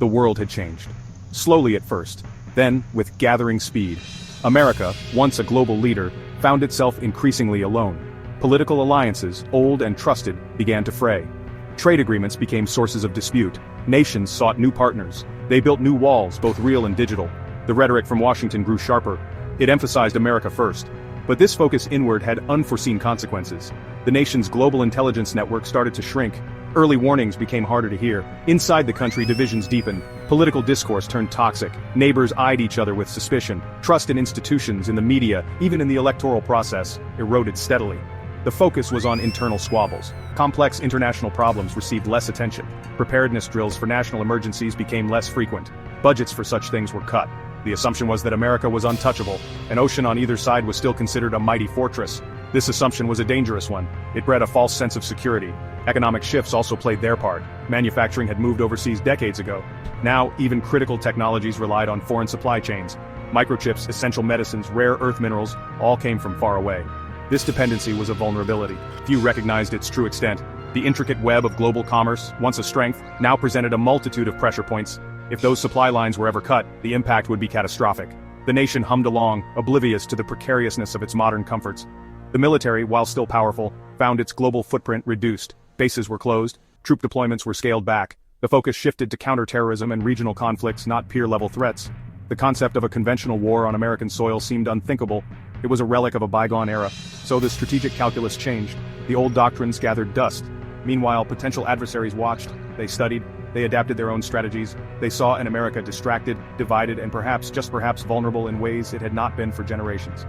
The world had changed. Slowly at first, then, with gathering speed. America, once a global leader, found itself increasingly alone. Political alliances, old and trusted, began to fray. Trade agreements became sources of dispute. Nations sought new partners. They built new walls, both real and digital. The rhetoric from Washington grew sharper. It emphasized America first. But this focus inward had unforeseen consequences. The nation's global intelligence network started to shrink. Early warnings became harder to hear. Inside the country, divisions deepened. Political discourse turned toxic. Neighbors eyed each other with suspicion. Trust in institutions, in the media, even in the electoral process, eroded steadily. The focus was on internal squabbles. Complex international problems received less attention. Preparedness drills for national emergencies became less frequent. Budgets for such things were cut. The assumption was that America was untouchable. An ocean on either side was still considered a mighty fortress. This assumption was a dangerous one. It bred a false sense of security. Economic shifts also played their part. Manufacturing had moved overseas decades ago. Now, even critical technologies relied on foreign supply chains. Microchips, essential medicines, rare earth minerals, all came from far away. This dependency was a vulnerability. Few recognized its true extent. The intricate web of global commerce, once a strength, now presented a multitude of pressure points. If those supply lines were ever cut, the impact would be catastrophic. The nation hummed along, oblivious to the precariousness of its modern comforts. The military, while still powerful, found its global footprint reduced. Bases were closed, troop deployments were scaled back. The focus shifted to counterterrorism and regional conflicts, not peer-level threats. The concept of a conventional war on American soil seemed unthinkable. It was a relic of a bygone era. So the strategic calculus changed. The old doctrines gathered dust. Meanwhile, potential adversaries watched. They studied. They adapted their own strategies. They saw an America distracted, divided, and perhaps, just perhaps, vulnerable in ways it had not been for generations.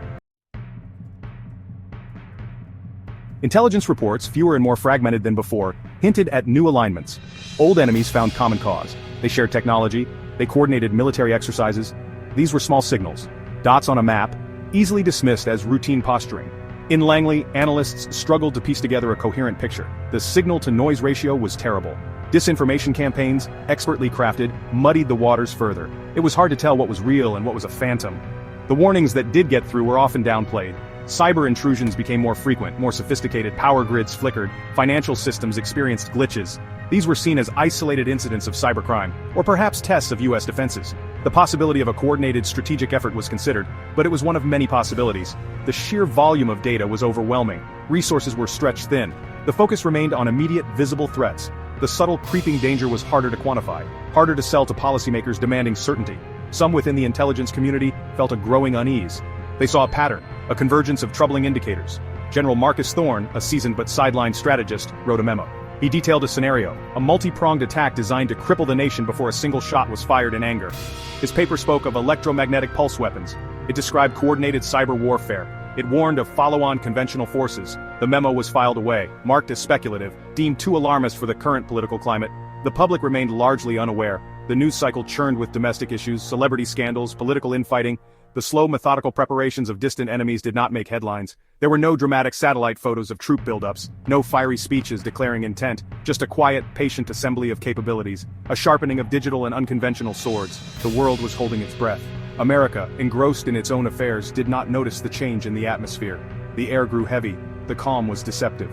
Intelligence reports, fewer and more fragmented than before, hinted at new alignments. Old enemies found common cause. They shared technology. They coordinated military exercises. These were small signals. Dots on a map, easily dismissed as routine posturing. In Langley, analysts struggled to piece together a coherent picture. The signal-to-noise ratio was terrible. Disinformation campaigns, expertly crafted, muddied the waters further. It was hard to tell what was real and what was a phantom. The warnings that did get through were often downplayed. Cyber intrusions became more frequent, more sophisticated, power grids flickered, financial systems experienced glitches. These were seen as isolated incidents of cybercrime, or perhaps tests of US defenses. The possibility of a coordinated strategic effort was considered, but it was one of many possibilities. The sheer volume of data was overwhelming. Resources were stretched thin. The focus remained on immediate, visible threats. The subtle, creeping danger was harder to quantify, harder to sell to policymakers demanding certainty. Some within the intelligence community felt a growing unease. They saw a pattern, a convergence of troubling indicators. General Marcus Thorne, a seasoned but sidelined strategist, wrote a memo. He detailed a scenario, a multi-pronged attack designed to cripple the nation before a single shot was fired in anger. His paper spoke of electromagnetic pulse weapons. It described coordinated cyber warfare. It warned of follow-on conventional forces. The memo was filed away, marked as speculative, deemed too alarmist for the current political climate. The public remained largely unaware. The news cycle churned with domestic issues, celebrity scandals, political infighting. The slow, methodical preparations of distant enemies did not make headlines. There were no dramatic satellite photos of troop buildups, no fiery speeches declaring intent, just a quiet, patient assembly of capabilities, a sharpening of digital and unconventional swords. The world was holding its breath. America, engrossed in its own affairs, did not notice the change in the atmosphere. The air grew heavy. The calm was deceptive.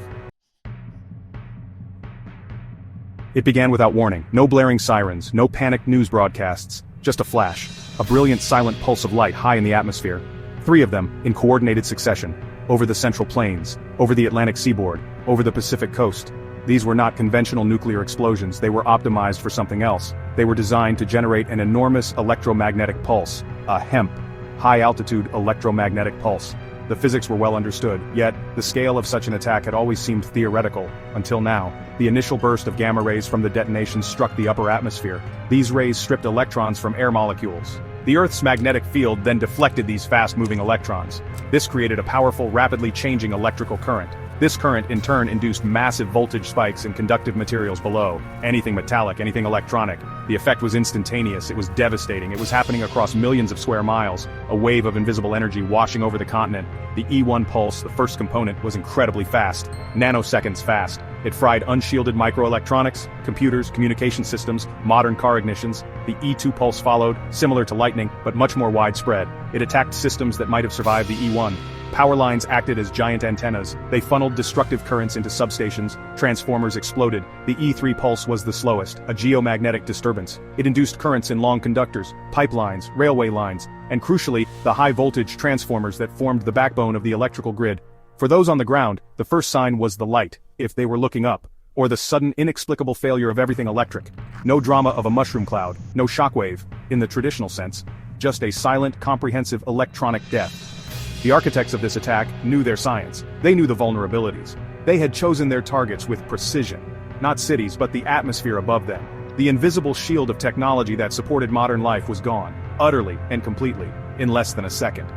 It began without warning. No blaring sirens, no panicked news broadcasts, just a flash. A brilliant silent pulse of light high in the atmosphere. 3 of them, in coordinated succession. Over the Central Plains, over the Atlantic seaboard, over the Pacific coast. These were not conventional nuclear explosions, they were optimized for something else. They were designed to generate an enormous electromagnetic pulse. A HEMP, high-altitude electromagnetic pulse. The physics were well understood, yet, the scale of such an attack had always seemed theoretical, until now. The initial burst of gamma rays from the detonations struck the upper atmosphere. These rays stripped electrons from air molecules. The Earth's magnetic field then deflected these fast-moving electrons. This created a powerful, rapidly changing electrical current. This current in turn induced massive voltage spikes in conductive materials below. Anything metallic, anything electronic. The effect was instantaneous, it was devastating, it was happening across millions of square miles. A wave of invisible energy washing over the continent. The E1 pulse, the first component, was incredibly fast. Nanoseconds fast. It fried unshielded microelectronics, computers, communication systems, modern car ignitions. The E2 pulse followed, similar to lightning, but much more widespread. It attacked systems that might have survived the E1. Power lines acted as giant antennas. They funneled destructive currents into substations. Transformers exploded. The E3 pulse was the slowest, a geomagnetic disturbance. It induced currents in long conductors, pipelines, railway lines, and crucially, the high-voltage transformers that formed the backbone of the electrical grid. For those on the ground, the first sign was the light, if they were looking up, or the sudden inexplicable failure of everything electric. No drama of a mushroom cloud, no shockwave, in the traditional sense, just a silent, comprehensive electronic death. The architects of this attack knew their science. They knew the vulnerabilities. They had chosen their targets with precision. Not cities, but the atmosphere above them. The invisible shield of technology that supported modern life was gone, utterly and completely, in less than a second.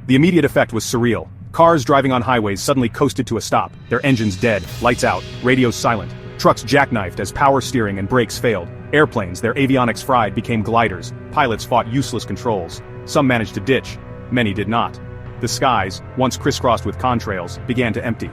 The immediate effect was surreal. Cars driving on highways suddenly coasted to a stop, their engines dead, lights out, radios silent. Trucks jackknifed as power steering and brakes failed. Airplanes, their avionics fried, became gliders. Pilots fought useless controls. Some managed to ditch. Many did not. The skies, once crisscrossed with contrails, began to empty.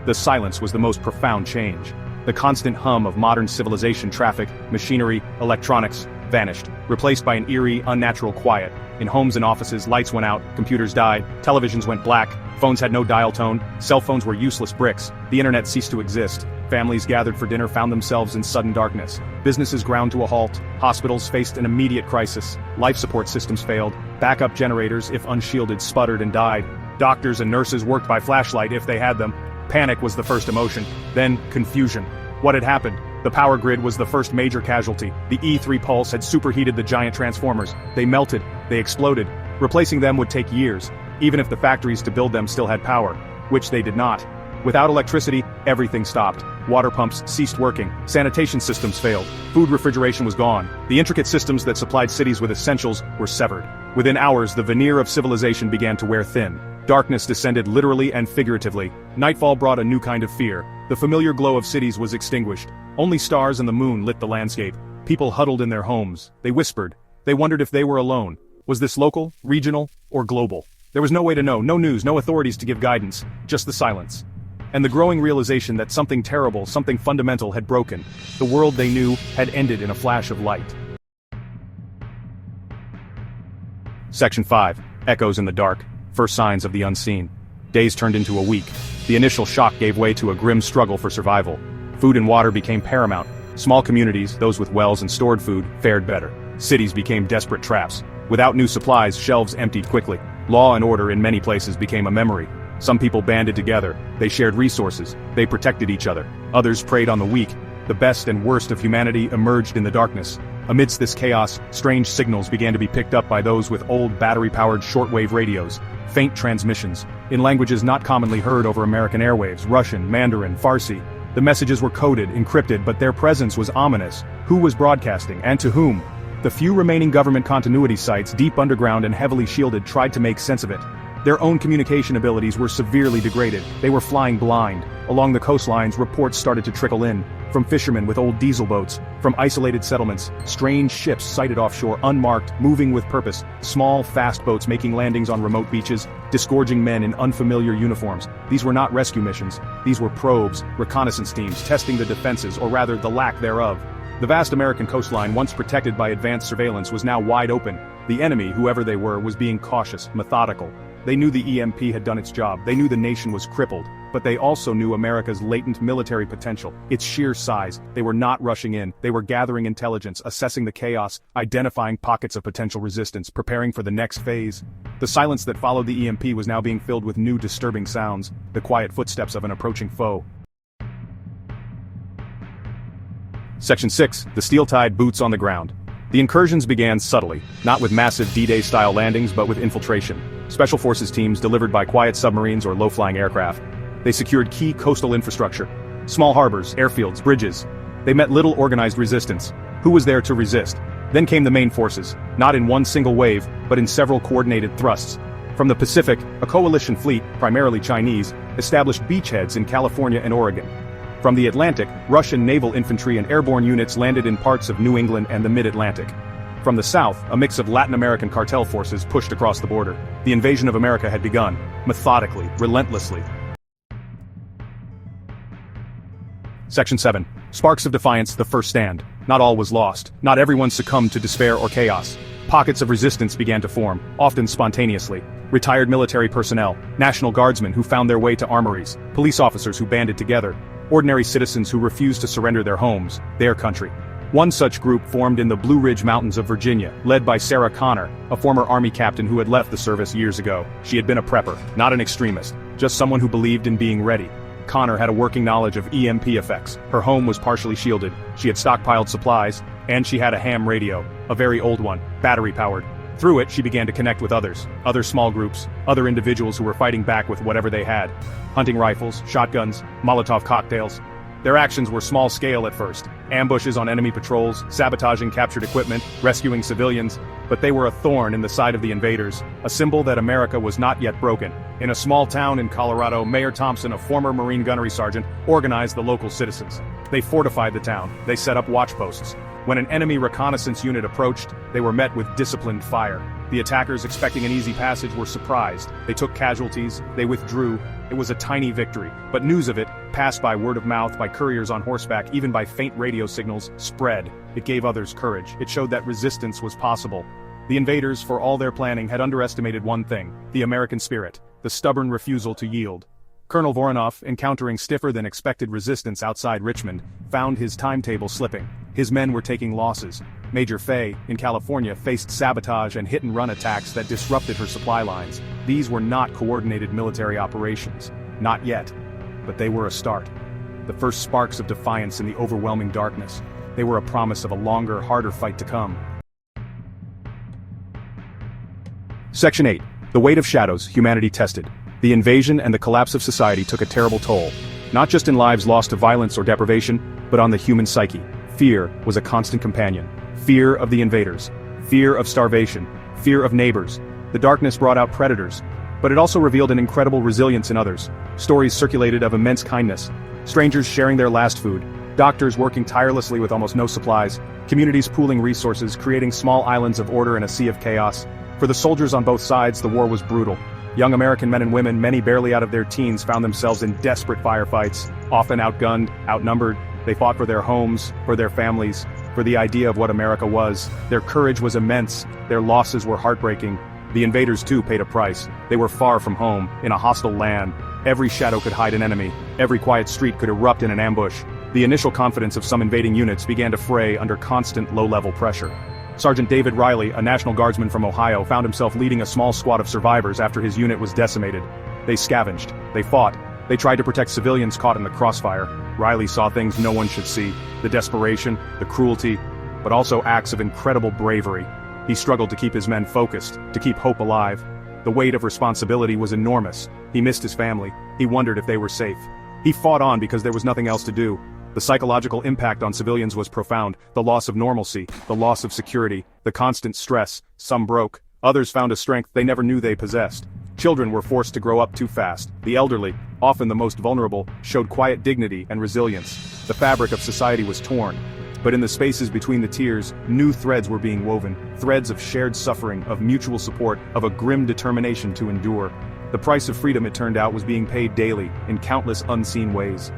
The silence was the most profound change. The constant hum of modern civilization traffic, machinery, electronics, vanished, replaced by an eerie, unnatural quiet. In homes and offices, lights went out, computers died, televisions went black, phones had no dial tone, cell phones were useless bricks, the internet ceased to exist. Families gathered for dinner found themselves in sudden darkness. Businesses ground to a halt. Hospitals faced an immediate crisis. Life support systems failed. Backup generators, if unshielded, sputtered and died. Doctors and nurses worked by flashlight if they had them. Panic was the first emotion. Then, confusion. What had happened? The power grid was the first major casualty. The E3 pulse had superheated the giant transformers. They melted. They exploded. Replacing them would take years, even if the factories to build them still had power, which they did not. Without electricity, everything stopped. Water pumps ceased working. Sanitation systems failed. Food refrigeration was gone. The intricate systems that supplied cities with essentials were severed. Within hours, the veneer of civilization began to wear thin. Darkness descended literally and figuratively. Nightfall brought a new kind of fear. The familiar glow of cities was extinguished. Only stars and the moon lit the landscape. People huddled in their homes. They whispered. They wondered if they were alone. Was this local, regional, or global? There was no way to know, no news, no authorities to give guidance, just the silence. And the growing realization that something terrible, something fundamental had broken. The world they knew had ended in a flash of light. Section 5. Echoes in the dark. First signs of the unseen. Days turned into a week. The initial shock gave way to a grim struggle for survival. Food and water became paramount. Small communities, those with wells and stored food, fared better. Cities became desperate traps. Without new supplies, shelves emptied quickly. Law and order in many places became a memory. Some people banded together. They shared resources. They protected each other. Others preyed on the weak. The best and worst of humanity emerged in the darkness. Amidst this chaos, strange signals began to be picked up by those with old battery-powered shortwave radios. Faint transmissions, in languages not commonly heard over American airwaves, Russian, Mandarin, Farsi. The messages were coded, encrypted, but their presence was ominous. Who was broadcasting, and to whom? The few remaining government continuity sites, deep underground and heavily shielded, tried to make sense of it. Their own communication abilities were severely degraded. They were flying blind. Along the coastlines, reports started to trickle in. From fishermen with old diesel boats, from isolated settlements, strange ships sighted offshore, unmarked, moving with purpose, small, fast boats making landings on remote beaches, disgorging men in unfamiliar uniforms. These were not rescue missions. These were probes, reconnaissance teams, testing the defenses, or rather the lack thereof. The vast American coastline, once protected by advanced surveillance, was now wide open. The enemy, whoever they were, was being cautious, methodical. They knew the EMP had done its job. They knew the nation was crippled. But they also knew America's latent military potential, its sheer size. They were not rushing in. They were gathering intelligence, assessing the chaos, identifying pockets of potential resistance, preparing for the next phase. The silence that followed the EMP was now being filled with new disturbing sounds, the quiet footsteps of an approaching foe. Section 6. The steel-tied boots on the ground. The incursions began subtly, not with massive D-Day-style landings but with infiltration. Special forces teams delivered by quiet submarines or low-flying aircraft. They secured key coastal infrastructure. Small harbors, airfields, bridges. They met little organized resistance. Who was there to resist? Then came the main forces, not in one single wave, but in several coordinated thrusts. From the Pacific, a coalition fleet, primarily Chinese, established beachheads in California and Oregon. From the Atlantic, Russian naval infantry and airborne units landed in parts of New England and the mid-Atlantic. From the south, a mix of Latin American cartel forces pushed across the border. The invasion of America had begun, methodically, relentlessly. Section 7. Sparks of Defiance, the First Stand. Not all was lost. Not everyone succumbed to despair or chaos. Pockets of resistance began to form, often spontaneously. Retired military personnel, National Guardsmen who found their way to armories, police officers who banded together, ordinary citizens who refused to surrender their homes, their country. One such group formed in the Blue Ridge Mountains of Virginia, led by Sarah Connor, a former Army captain who had left the service years ago. She had been a prepper, not an extremist, just someone who believed in being ready. Connor had a working knowledge of EMP effects. Her home was partially shielded, she had stockpiled supplies, and she had a ham radio, a very old one, battery-powered. Through it, she began to connect with others, other small groups, other individuals who were fighting back with whatever they had. Hunting rifles, shotguns, Molotov cocktails. Their actions were small-scale at first, ambushes on enemy patrols, sabotaging captured equipment, rescuing civilians, but they were a thorn in the side of the invaders, a symbol that America was not yet broken. In a small town in Colorado, Mayor Thompson, a former Marine gunnery sergeant, organized the local citizens. They fortified the town, they set up watch posts. When an enemy reconnaissance unit approached, they were met with disciplined fire. The attackers, expecting an easy passage, were surprised. They took casualties, they withdrew. It was a tiny victory, but news of it, passed by word of mouth, by couriers on horseback, even by faint radio signals, spread. It gave others courage. It showed that resistance was possible. The invaders, for all their planning, had underestimated one thing: the American spirit, the stubborn refusal to yield. Colonel Voronov, encountering stiffer than expected resistance outside Richmond, found his timetable slipping. His men were taking losses. Major Fay, in California, faced sabotage and hit-and-run attacks that disrupted her supply lines. These were not coordinated military operations. Not yet. But they were a start. The first sparks of defiance in the overwhelming darkness. They were a promise of a longer, harder fight to come. Section 8. The weight of shadows, humanity tested. The invasion and the collapse of society took a terrible toll. Not just in lives lost to violence or deprivation, but on the human psyche. Fear was a constant companion. Fear of the invaders. Fear of starvation. Fear of neighbors. The darkness brought out predators. But it also revealed an incredible resilience in others. Stories circulated of immense kindness. Strangers sharing their last food. Doctors working tirelessly with almost no supplies. Communities pooling resources, creating small islands of order in a sea of chaos. For the soldiers on both sides, the war was brutal. Young American men and women, many barely out of their teens, found themselves in desperate firefights, often outgunned, outnumbered. They fought for their homes, for their families, for the idea of what America was. Their courage was immense, their losses were heartbreaking. The invaders too paid a price. They were far from home, in a hostile land. Every shadow could hide an enemy, every quiet street could erupt in an ambush. The initial confidence of some invading units began to fray under constant low-level pressure. Sergeant David Riley, a National Guardsman from Ohio, found himself leading a small squad of survivors after his unit was decimated. They scavenged, they fought, they tried to protect civilians caught in the crossfire. Riley saw things no one should see, the desperation, the cruelty, but also acts of incredible bravery. He struggled to keep his men focused, to keep hope alive. The weight of responsibility was enormous. He missed his family. He wondered if they were safe. He fought on because there was nothing else to do. The psychological impact on civilians was profound. The loss of normalcy, the loss of security, the constant stress. Some broke. Others found a strength they never knew they possessed. Children were forced to grow up too fast. The elderly, often the most vulnerable, showed quiet dignity and resilience. The fabric of society was torn. But in the spaces between the tiers, new threads were being woven. Threads of shared suffering, of mutual support, of a grim determination to endure. The price of freedom, it turned out, was being paid daily, in countless unseen ways.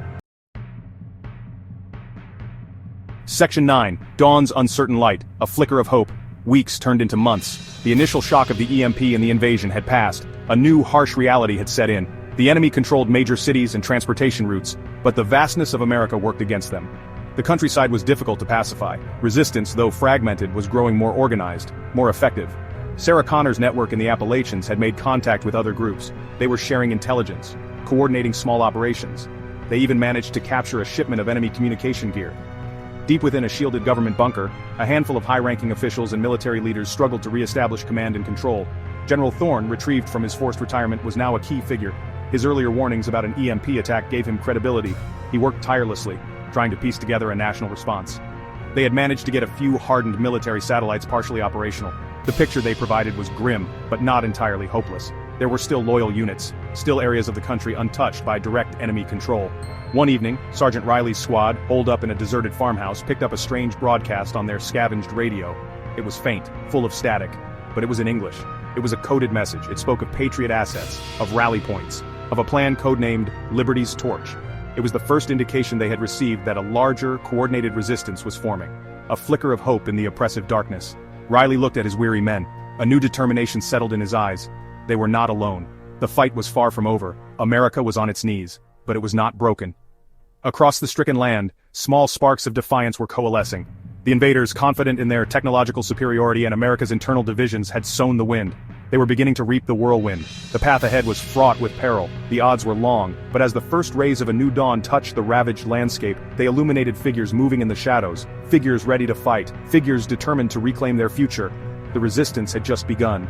Section 9. Dawn's uncertain light, a flicker of hope. Weeks turned into months. The initial shock of the EMP and the invasion had passed. A new, harsh reality had set in. The enemy controlled major cities and transportation routes, but the vastness of America worked against them. The countryside was difficult to pacify. Resistance, though fragmented, was growing more organized, more effective. Sarah Connor's network in the Appalachians had made contact with other groups. They were sharing intelligence, coordinating small operations. They even managed to capture a shipment of enemy communication gear. Deep within a shielded government bunker, a handful of high-ranking officials and military leaders struggled to re-establish command and control. General Thorne, retrieved from his forced retirement, was now a key figure. His earlier warnings about an EMP attack gave him credibility. He worked tirelessly, trying to piece together a national response. They had managed to get a few hardened military satellites partially operational. The picture they provided was grim, but not entirely hopeless. There were still loyal units, still areas of the country untouched by direct enemy control. One evening, Sergeant Riley's squad, holed up in a deserted farmhouse, picked up a strange broadcast on their scavenged radio. It was faint, full of static, but it was in English. It was a coded message. It spoke of Patriot assets, of rally points, of a plan codenamed Liberty's Torch. It was the first indication they had received that a larger, coordinated resistance was forming. A flicker of hope in the oppressive darkness. Riley looked at his weary men. A new determination settled in his eyes. They were not alone. The fight was far from over. America was on its knees, but it was not broken. Across the stricken land, small sparks of defiance were coalescing. The invaders, confident in their technological superiority and America's internal divisions, had sown the wind. They were beginning to reap the whirlwind. The path ahead was fraught with peril. The odds were long, but as the first rays of a new dawn touched the ravaged landscape, they illuminated figures moving in the shadows, figures ready to fight, figures determined to reclaim their future. The resistance had just begun.